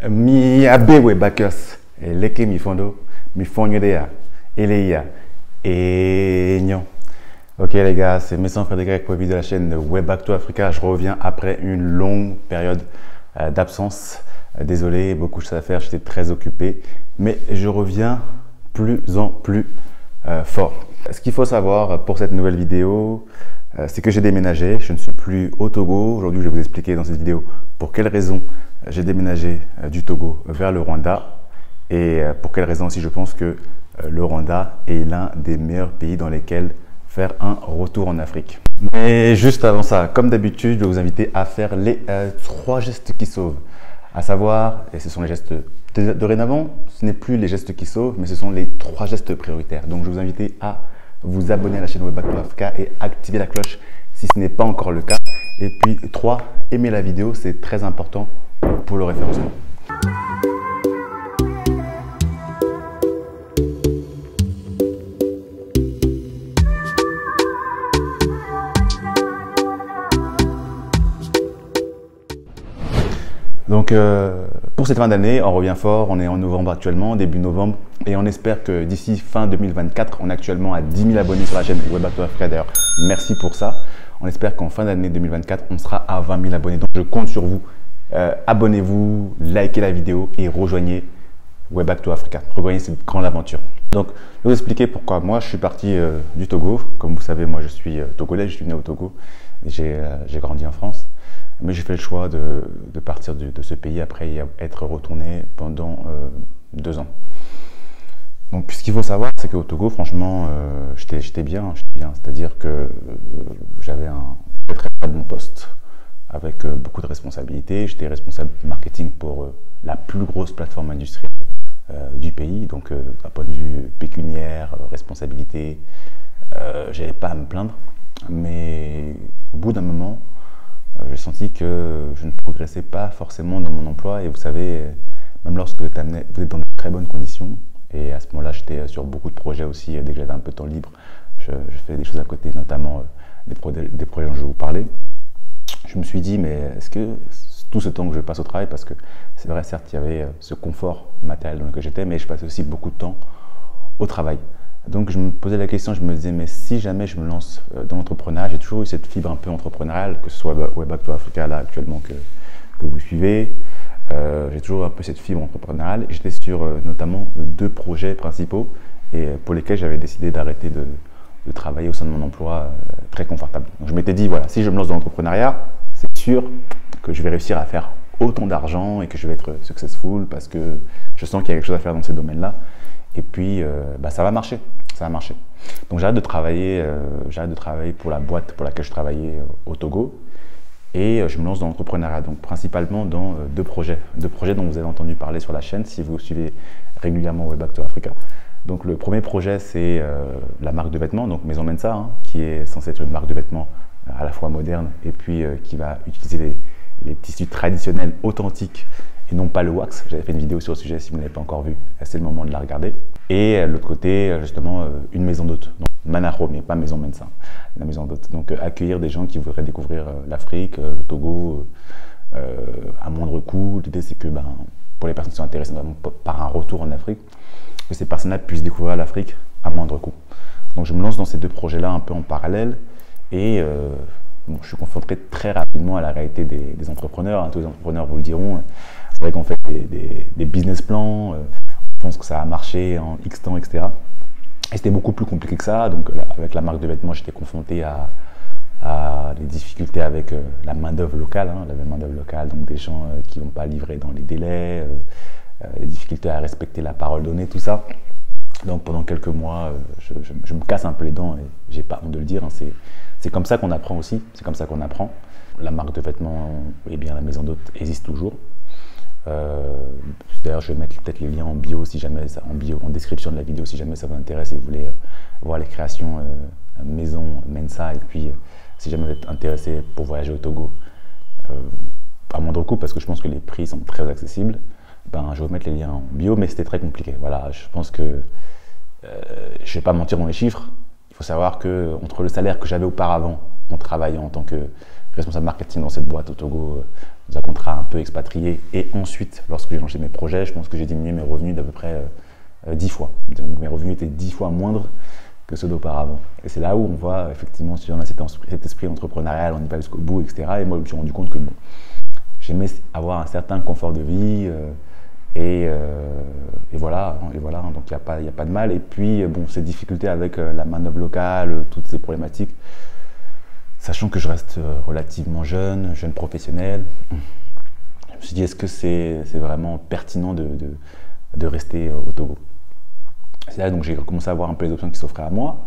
Mi abewe bakers leke mi fondo mi fonyo eleia et non. Ok les gars, c'est Messan Frédéric pour de la chaîne Web Back to Africa. Je reviens après une longue période d'absence. Désolé, beaucoup de choses à faire, j'étais très occupé, mais je reviens plus en plus fort. Ce qu'il faut savoir pour cette nouvelle vidéo, c'est que j'ai déménagé, je ne suis plus au Togo. Aujourd'hui, je vais vous expliquer dans cette vidéo pour quelles raisons j'ai déménagé du Togo vers le Rwanda et pour quelles raisons aussi je pense que le Rwanda est l'un des meilleurs pays dans lesquels faire un retour en Afrique. Mais juste avant ça, comme d'habitude, je vais vous inviter à faire les 3 gestes qui sauvent. À savoir, et ce sont les gestes dorénavant, ce n'est plus les gestes qui sauvent, mais ce sont les 3 gestes prioritaires. Donc je vais vous inviter à vous abonner à la chaîne Web Back to Africa et activer la cloche si ce n'est pas encore le cas. Et puis 3, aimer la vidéo, c'est très important pour le référencement. Donc pour cette fin d'année, on revient fort, on est en novembre actuellement, début novembre, et on espère que d'ici fin 2024, on est actuellement à 10 000 abonnés sur la chaîne Web Back to Africa. D'ailleurs, merci pour ça. On espère qu'en fin d'année 2024, on sera à 20 000 abonnés. Donc je compte sur vous. Abonnez-vous, likez la vidéo et rejoignez Web Back to Africa. Rejoignez cette grande aventure. Donc je vais vous expliquer pourquoi moi je suis parti du Togo. Comme vous savez, moi je suis togolais, je suis né au Togo. J'ai grandi en France. Mais j'ai fait le choix de partir de ce pays après y être retourné pendant 2 ans. Donc ce qu'il faut savoir, c'est qu'au Togo, franchement, j'étais bien. C'est-à-dire que j'avais un très bon poste avec beaucoup de responsabilités. J'étais responsable marketing pour la plus grosse plateforme industrielle du pays. Donc d'un point de vue pécuniaire, responsabilité, j'avais pas à me plaindre. Mais au bout d'un moment, j'ai senti que je ne progressais pas forcément dans mon emploi. Et vous savez, même lorsque vous êtes dans de très bonnes conditions, et à ce moment-là, j'étais sur beaucoup de projets aussi. Dès que j'avais un peu de temps libre, je faisais des choses à côté, notamment des projets dont je vais vous parler. Je me suis dit, mais est-ce que tout ce temps que je passe au travail, parce que c'est vrai, certes, il y avait ce confort matériel dans lequel j'étais, mais je passais aussi beaucoup de temps au travail. Donc je me posais la question, je me disais, mais si jamais je me lance dans l'entrepreneuriat, j'ai toujours eu cette fibre un peu entrepreneuriale, que ce soit Web Back to Africa là actuellement que vous suivez, j'ai toujours un peu cette fibre entrepreneuriale. J'étais sur notamment 2 projets principaux et pour lesquels j'avais décidé d'arrêter de travailler au sein de mon emploi très confortable. Donc je m'étais dit, voilà, si je me lance dans l'entrepreneuriat, c'est sûr que je vais réussir à faire autant d'argent et que je vais être successful parce que je sens qu'il y a quelque chose à faire dans ces domaines-là. Et puis, ça va marcher, ça va marcher. Donc j'arrête de travailler pour la boîte pour laquelle je travaillais au Togo et je me lance dans l'entrepreneuriat, donc principalement dans 2 projets dont vous avez entendu parler sur la chaîne si vous suivez régulièrement Web Back to Africa. Donc le premier projet, c'est la marque de vêtements, donc Maison Mensa, hein, qui est censée être une marque de vêtements à la fois moderne et puis qui va utiliser les tissus traditionnels authentiques et non pas le wax. J'avais fait une vidéo sur le sujet, si vous ne l'avez pas encore vu, c'est le moment de la regarder. Et l'autre côté, justement, une maison d'hôte, donc Manaro, mais pas Maison Mensa, la maison d'hôte. Donc accueillir des gens qui voudraient découvrir l'Afrique, le Togo, à moindre coût. L'idée, c'est que pour les personnes qui sont intéressées par un retour en Afrique, que ces personnes-là puissent découvrir l'Afrique à moindre coût. Donc je me lance dans ces 2 projets-là un peu en parallèle et je suis confronté très rapidement à la réalité des entrepreneurs. Hein. Tous les entrepreneurs vous le diront. C'est vrai qu'on fait des business plans, on pense que ça va marcher en X temps, etc. Et c'était beaucoup plus compliqué que ça. Donc avec la marque de vêtements, j'étais confronté à des difficultés avec la main-d'œuvre locale, hein, la main-d'œuvre locale, donc des gens qui ne vont pas livrer dans les délais, des difficultés à respecter la parole donnée, tout ça. Donc pendant quelques mois, je me casse un peu les dents et j'ai pas honte de le dire. Hein, c'est comme ça qu'on apprend aussi, c'est comme ça qu'on apprend. La marque de vêtements, eh bien la maison d'hôte existe toujours. D'ailleurs, je vais mettre peut-être les liens en bio, si jamais en description de la vidéo, si jamais ça vous intéresse et vous voulez voir les créations Maison Mensa. Et puis, si jamais vous êtes intéressé pour voyager au Togo, à moindre coût, parce que je pense que les prix sont très accessibles, je vais vous mettre les liens en bio, mais c'était très compliqué. Voilà, je pense que je ne vais pas mentir dans les chiffres. Il faut savoir que entre le salaire que j'avais auparavant en travaillant en tant que responsable marketing dans cette boîte au Togo, dans un contrat un peu expatrié. Et ensuite, lorsque j'ai lancé mes projets, je pense que j'ai diminué mes revenus d'à peu près 10 fois. Donc, mes revenus étaient 10 fois moindres que ceux d'auparavant. Et c'est là où on voit effectivement si on a cet esprit entrepreneurial, on y va jusqu'au bout, etc. Et moi, je me suis rendu compte que bon, j'aimais avoir un certain confort de vie. Et voilà, donc il n'y a pas de mal. Et puis, bon, ces difficultés avec la main-d'œuvre locale, toutes ces problématiques, sachant que je reste relativement jeune professionnel, je me suis dit, est-ce que c'est vraiment pertinent de rester au Togo? C'est là donc j'ai commencé à voir un peu les options qui s'offraient à moi.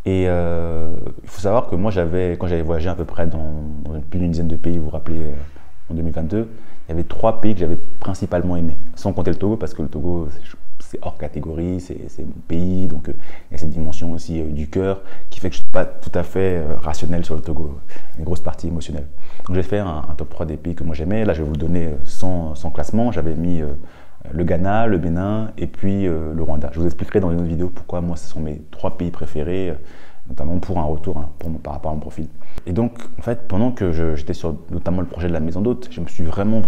Et il faut savoir que moi, quand j'avais voyagé à peu près dans plus d'une dizaine de pays, vous vous rappelez, en 2022, il y avait 3 pays que j'avais principalement aimés, sans compter le Togo, parce que le Togo, c'est hors catégorie, c'est mon pays, donc il y a cette dimension aussi du cœur qui fait que je ne suis pas tout à fait rationnel sur le Togo, une grosse partie émotionnelle. Donc j'ai fait un top 3 des pays que moi j'aimais. Là, je vais vous le donner sans classement. J'avais mis le Ghana, le Bénin et puis le Rwanda. Je vous expliquerai dans une autre vidéo pourquoi moi ce sont mes 3 pays préférés, notamment pour un retour par rapport à mon profil. Et donc, en fait, pendant que j'étais sur notamment le projet de la maison d'hôte, je me suis vraiment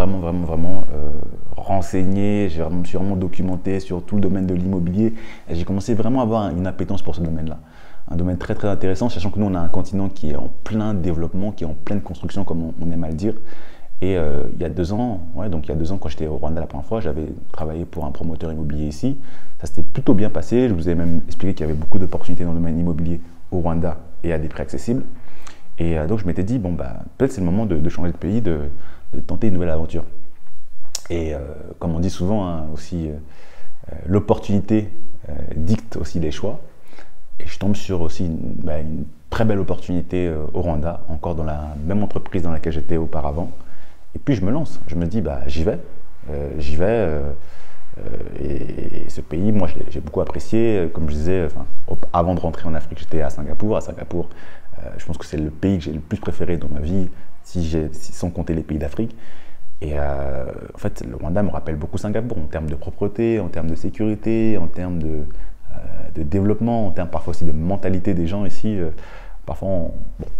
renseigné, je me suis vraiment documenté sur tout le domaine de l'immobilier. Et j'ai commencé vraiment à avoir une appétence pour ce domaine-là. Un domaine très très intéressant, sachant que nous, on a un continent qui est en plein développement, qui est en pleine construction, comme on aime à le dire. Et il y a 2 ans, quand j'étais au Rwanda la première fois, j'avais travaillé pour un promoteur immobilier ici. Ça s'était plutôt bien passé. Je vous ai même expliqué qu'il y avait beaucoup d'opportunités dans le domaine immobilier au Rwanda et à des prix accessibles. Et donc je m'étais dit, bon, peut-être c'est le moment de changer de pays, de tenter une nouvelle aventure. Et comme on dit souvent, aussi, l'opportunité dicte aussi les choix. Et je tombe sur aussi une très belle opportunité au Rwanda, encore dans la même entreprise dans laquelle j'étais auparavant. Et puis je me lance, je me dis, j'y vais. Et ce pays, moi, j'ai beaucoup apprécié. Comme je disais, avant de rentrer en Afrique, j'étais à Singapour. À Singapour, je pense que c'est le pays que j'ai le plus préféré dans ma vie, sans compter les pays d'Afrique. Et en fait, le Rwanda me rappelle beaucoup Singapour en termes de propreté, en termes de sécurité, en termes de développement, en termes parfois aussi de mentalité des gens ici. Parfois,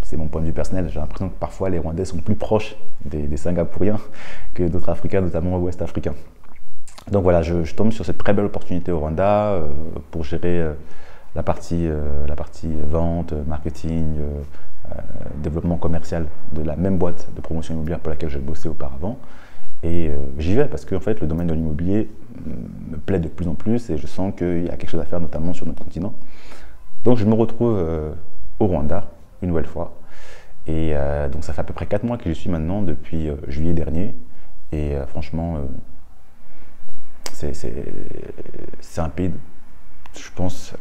c'est mon point de vue personnel, j'ai l'impression que parfois les Rwandais sont plus proches des Singapouriens que d'autres Africains, notamment ouest-africains. Donc voilà, je tombe sur cette très belle opportunité au Rwanda pour gérer la partie vente, marketing, développement commercial de la même boîte de promotion immobilière pour laquelle je bossais auparavant. Et j'y vais parce que en fait, le domaine de l'immobilier me plaît de plus en plus et je sens qu'il y a quelque chose à faire, notamment sur notre continent. Donc je me retrouve au Rwanda, une nouvelle fois. Et donc ça fait à peu près 4 mois que j'y suis maintenant, depuis juillet dernier. Et franchement, c'est un pays, je pense,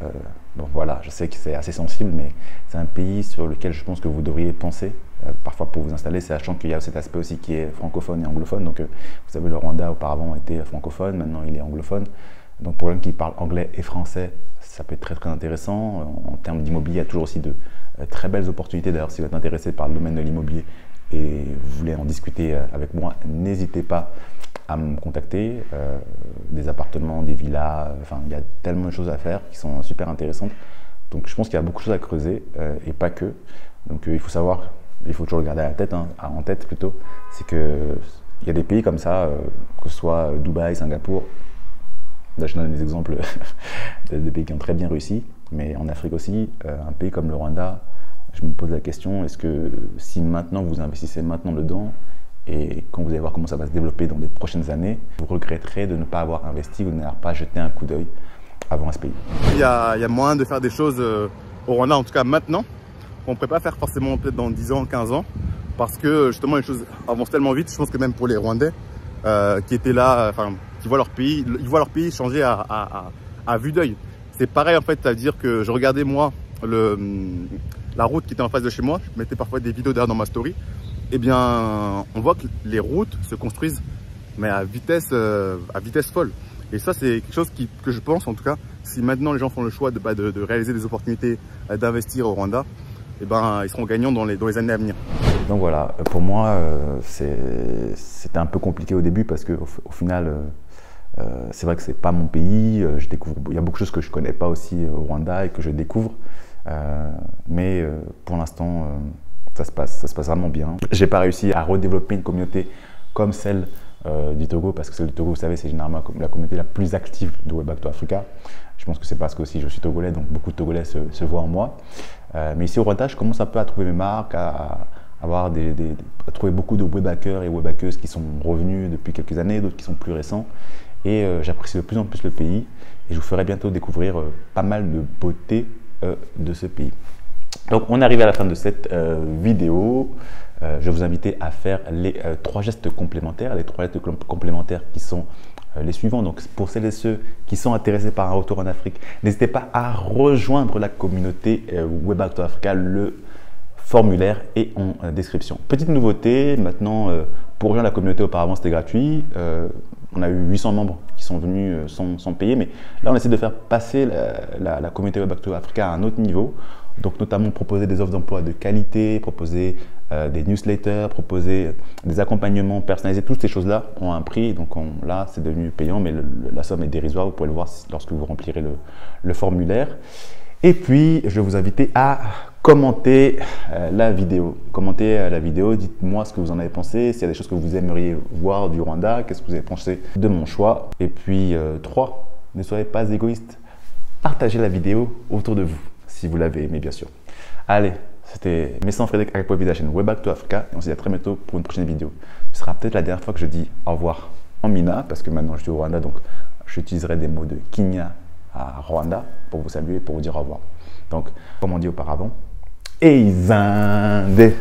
bon voilà, je sais que c'est assez sensible, mais c'est un pays sur lequel je pense que vous devriez penser, parfois pour vous installer, sachant qu'il y a cet aspect aussi qui est francophone et anglophone. Donc vous savez, le Rwanda auparavant était francophone, maintenant il est anglophone. Donc pour les gens qui parlent anglais et français, ça peut être très très intéressant. En termes d'immobilier, il y a toujours aussi de très belles opportunités. D'ailleurs, si vous êtes intéressé par le domaine de l'immobilier et vous voulez en discuter avec moi, n'hésitez pas à me contacter. Des appartements, des villas, il y a tellement de choses à faire qui sont super intéressantes. Donc je pense qu'il y a beaucoup de choses à creuser et pas que. Donc il faut savoir, il faut toujours le garder à la tête, en tête plutôt, c'est que il y a des pays comme ça, que ce soit Dubaï, Singapour. Là, je donne des exemples de pays qui ont très bien réussi, mais en Afrique aussi, un pays comme le Rwanda, je me pose la question, est-ce que si maintenant vous investissez maintenant dedans, et quand vous allez voir comment ça va se développer dans les prochaines années, vous regretterez de ne pas avoir investi ou de n'avoir pas jeté un coup d'œil avant à ce pays. Il y a moyen de faire des choses au Rwanda, en tout cas maintenant, qu'on ne pourrait pas faire forcément peut-être dans 10 ans, 15 ans, parce que justement les choses avancent tellement vite. Je pense que même pour les Rwandais qui étaient là, qui voient leur pays changer à vue d'œil. C'est pareil en fait, c'est-à-dire que je regardais moi la route qui était en face de chez moi, je mettais parfois des vidéos derrière dans ma story. Eh bien, on voit que les routes se construisent, mais à vitesse folle. Et ça, c'est quelque chose que je pense, en tout cas, si maintenant les gens font le choix de réaliser des opportunités, d'investir au Rwanda, eh ben, ils seront gagnants dans les années à venir. Donc voilà, pour moi, c'était un peu compliqué au début parce qu'au final, c'est vrai que c'est pas mon pays. Il y a beaucoup de choses que je connais pas aussi au Rwanda et que je découvre. Mais pour l'instant, ça se passe vraiment bien. J'ai pas réussi à redévelopper une communauté comme celle du Togo, parce que celle du Togo, vous savez, c'est généralement la communauté la plus active de Way Back to Africa. Je pense que c'est parce que aussi je suis togolais, donc beaucoup de Togolais se voient en moi. Mais ici au Rwanda, je commence un peu à trouver mes marques, à trouver beaucoup de webbackers et webbackeuses qui sont revenus depuis quelques années, d'autres qui sont plus récents. Et j'apprécie de plus en plus le pays. Et je vous ferai bientôt découvrir pas mal de beauté de ce pays. Donc on arrive à la fin de cette vidéo. Je vais vous inviter à faire les 3 gestes complémentaires. Les 3 gestes complémentaires qui sont les suivants. Donc pour celles et ceux qui sont intéressés par un retour en Afrique, n'hésitez pas à rejoindre la communauté Way Back to Africa. Le formulaire est en description. Petite nouveauté, maintenant pour rejoindre la communauté, auparavant c'était gratuit. On a eu 800 membres qui sont venus sans payer, mais là on essaie de faire passer la communauté Way Back to Africa à un autre niveau. Donc notamment proposer des offres d'emploi de qualité, proposer des newsletters, proposer des accompagnements personnalisés. Toutes ces choses-là ont un prix, donc là c'est devenu payant, mais la somme est dérisoire. Vous pouvez le voir lorsque vous remplirez le formulaire. Et puis je vais vous inviter à commenter la vidéo. Commentez la vidéo, dites-moi ce que vous en avez pensé, s'il y a des choses que vous aimeriez voir du Rwanda, qu'est-ce que vous avez pensé de mon choix. Et puis 3, ne soyez pas égoïste, partagez la vidéo autour de vous, si vous l'avez aimé bien sûr. Allez, c'était Messan Frédéric Akpo de la chaîne Way Back to Africa et on se dit à très bientôt pour une prochaine vidéo. Ce sera peut-être la dernière fois que je dis au revoir en Mina, parce que maintenant je suis au Rwanda, donc j'utiliserai des mots de Kenya à Rwanda pour vous saluer, pour vous dire au revoir. Donc, comme on dit auparavant, Eizande.